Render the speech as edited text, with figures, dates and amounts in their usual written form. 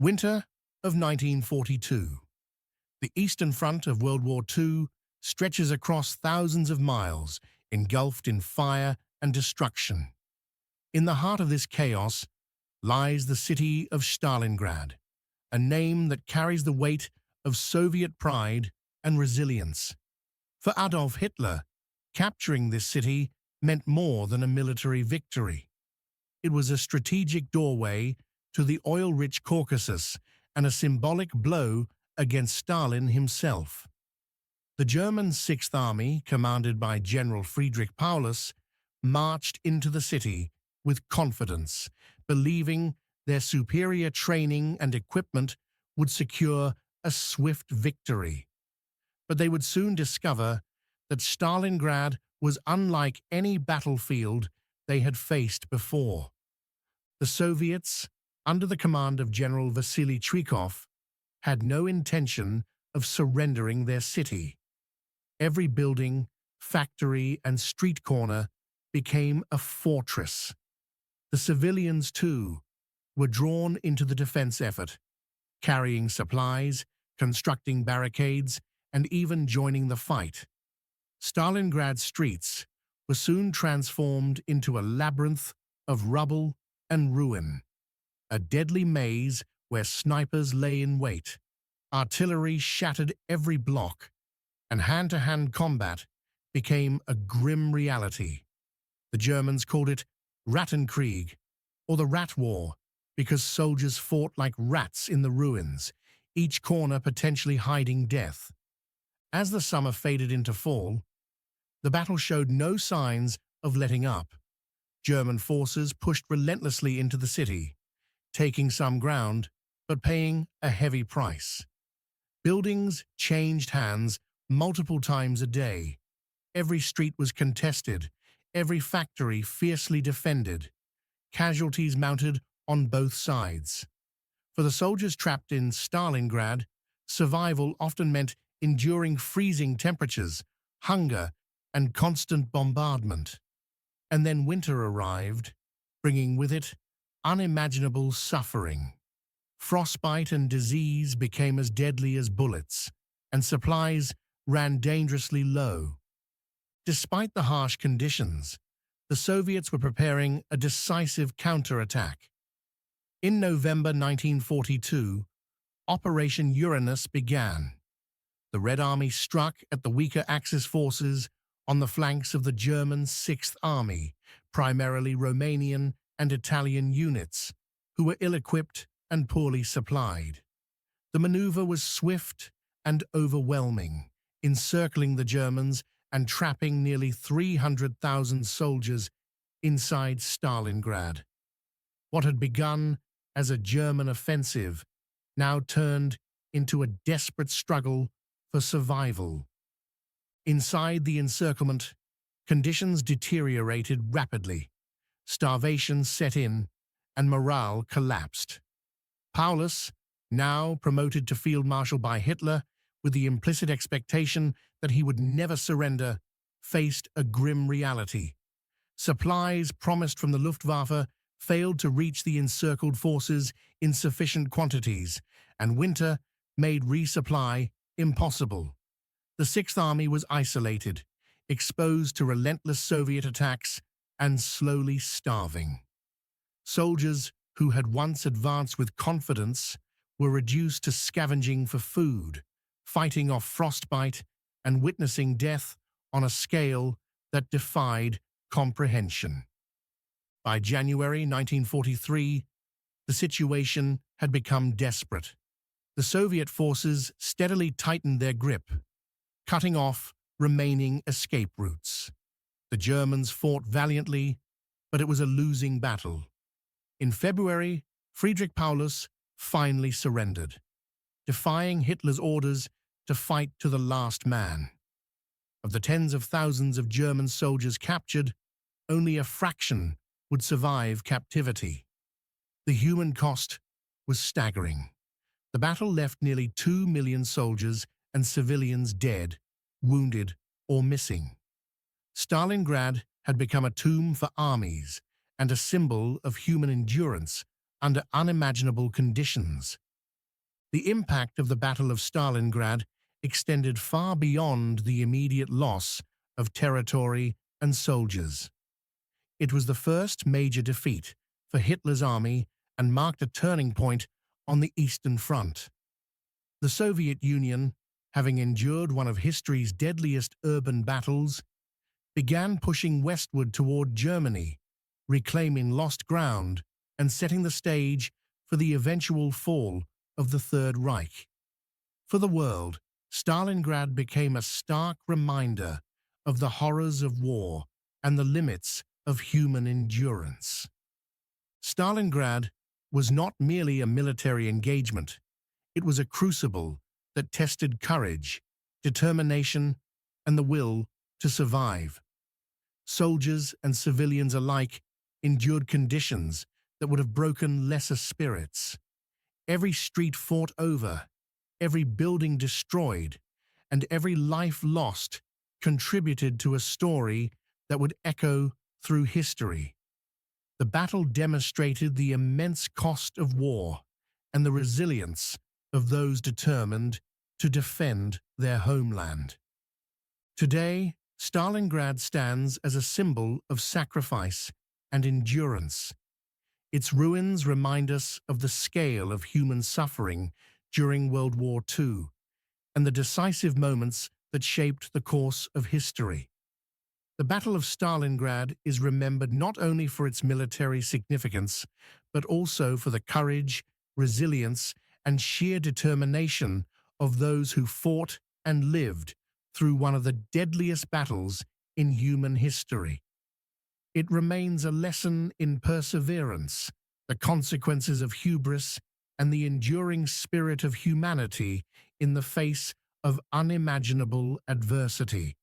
Winter of 1942. The Eastern Front of World War II stretches across thousands of miles, engulfed in fire and destruction. In the heart of this chaos lies the city of Stalingrad, a name that carries the weight of Soviet pride and resilience. For Adolf Hitler, capturing this city meant more than a military victory. It was a strategic doorway to the oil-rich Caucasus and a symbolic blow against Stalin himself. The German Sixth Army, commanded by General Friedrich Paulus, marched into the city with confidence, believing their superior training and equipment would secure a swift victory. But they would soon discover that Stalingrad was unlike any battlefield they had faced before. The Soviets, under the command of General Vasily Trikov, had no intention of surrendering their city. Every building, factory, and street corner became a fortress. The civilians, too, were drawn into the defense effort, carrying supplies, constructing barricades, and even joining the fight. Stalingrad's streets were soon transformed into a labyrinth of rubble and ruin, a deadly maze where snipers lay in wait, artillery shattered every block, and hand-to-hand combat became a grim reality. The Germans called it Rattenkrieg, or the Rat War, because soldiers fought like rats in the ruins, each corner potentially hiding death. As the summer faded into fall, the battle showed no signs of letting up. German forces pushed relentlessly into the city, taking some ground, but paying a heavy price. Buildings changed hands multiple times a day. Every street was contested, every factory fiercely defended. Casualties mounted on both sides. For the soldiers trapped in Stalingrad, survival often meant enduring freezing temperatures, hunger, and constant bombardment. And then winter arrived, bringing with it unimaginable suffering. Frostbite and disease became as deadly as bullets, and supplies ran dangerously low. Despite the harsh conditions, the Soviets were preparing a decisive counterattack. In November 1942, Operation Uranus began. The Red Army struck at the weaker Axis forces on the flanks of the German Sixth Army, primarily Romanian and Italian units, who were ill-equipped and poorly supplied. The maneuver was swift and overwhelming, encircling the Germans and trapping nearly 300,000 soldiers inside Stalingrad. What had begun as a German offensive now turned into a desperate struggle for survival. Inside the encirclement, conditions deteriorated rapidly. Starvation set in, and morale collapsed. Paulus, now promoted to Field Marshal by Hitler, with the implicit expectation that he would never surrender, faced a grim reality. Supplies promised from the Luftwaffe failed to reach the encircled forces in sufficient quantities, and winter made resupply impossible. The Sixth Army was isolated, exposed to relentless Soviet attacks, and slowly starving. Soldiers who had once advanced with confidence were reduced to scavenging for food, fighting off frostbite, and witnessing death on a scale that defied comprehension. By January 1943, the situation had become desperate. The Soviet forces steadily tightened their grip, cutting off remaining escape routes. The Germans fought valiantly, but it was a losing battle. In February, Friedrich Paulus finally surrendered, defying Hitler's orders to fight to the last man. Of the tens of thousands of German soldiers captured, only a fraction would survive captivity. The human cost was staggering. The battle left nearly 2 million soldiers and civilians dead, wounded, or missing. Stalingrad had become a tomb for armies and a symbol of human endurance under unimaginable conditions. The impact of the Battle of Stalingrad extended far beyond the immediate loss of territory and soldiers. It was the first major defeat for Hitler's army and marked a turning point on the Eastern Front. The Soviet Union, having endured one of history's deadliest urban battles, began pushing westward toward Germany, reclaiming lost ground and setting the stage for the eventual fall of the Third Reich. For the world, Stalingrad became a stark reminder of the horrors of war and the limits of human endurance. Stalingrad was not merely a military engagement, it was a crucible that tested courage, determination, and the will to survive. Soldiers and civilians alike endured conditions that would have broken lesser spirits. Every street fought over, every building destroyed, and every life lost contributed to a story that would echo through history. The battle demonstrated the immense cost of war and the resilience of those determined to defend their homeland. Today, Stalingrad stands as a symbol of sacrifice and endurance. Its ruins remind us of the scale of human suffering during World War II and the decisive moments that shaped the course of history. The Battle of Stalingrad is remembered not only for its military significance, but also for the courage, resilience, and sheer determination of those who fought and lived through one of the deadliest battles in human history. It remains a lesson in perseverance, the consequences of hubris, and the enduring spirit of humanity in the face of unimaginable adversity.